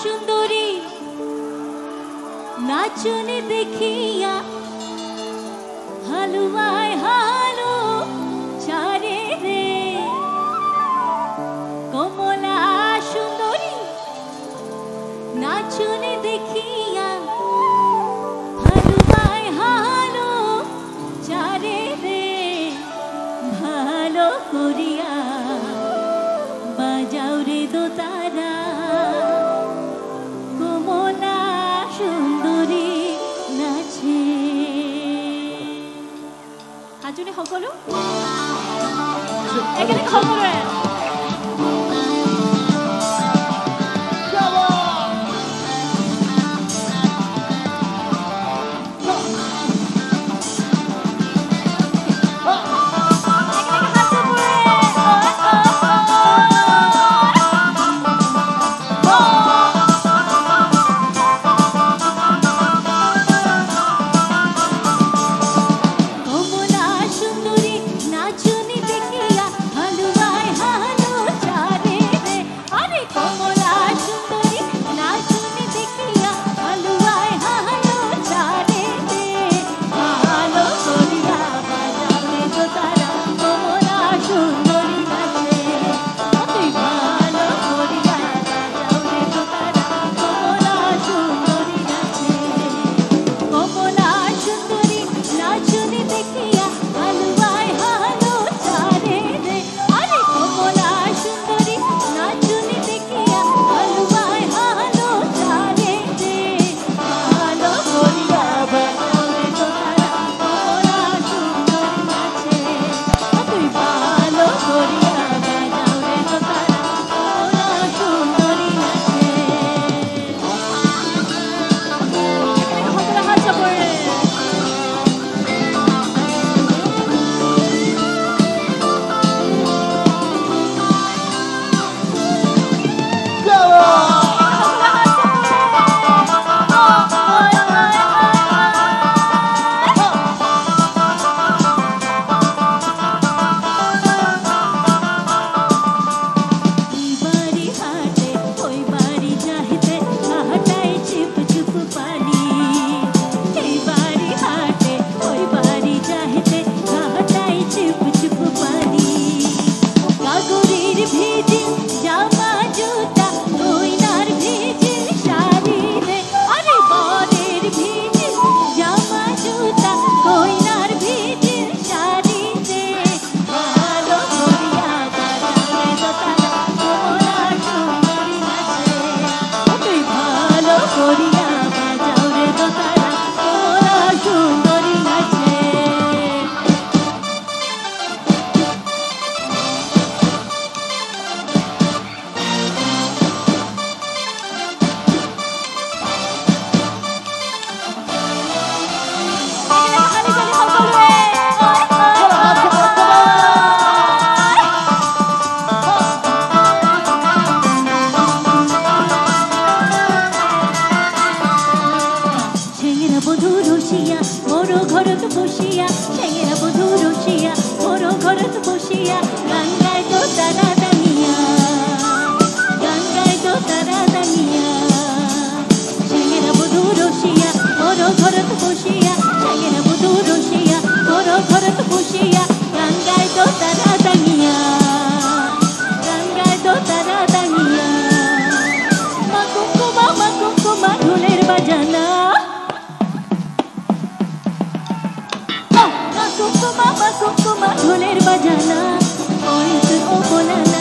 সুন্দরী নাচনে দেখিয়া হালুয়ায় হালু চারে রে কমলা সুন্দরী নাচনে দেখিয়া হালুয়ায় হালু চারে রে ভালো করিয়া বাজাও রে দোতারা কমলা সুন্দরী নাচে হাজুনি সকলো একেলগে সকলোৰে মোর ঘরত বসিয়া ঠেঙেরা বধূ রসিয়া মোর ঘরত বসিয়া গান গায় তো তারা দানিয়া গান গায় তো তারা দানিয়া ঠেঙেরা বধূ রসিয়া মোর ঘরত বসিয়া ঠেঙেরা বধূ রসিয়া মোর ঘরত বসিয়া গান গায় তো তারা দানিয়া গান গায় তো তারা দানিয়া মা কুকুমা ঢোলের বাজানা কুকুমা ঢোলের বাজানা ওই তো ও বলা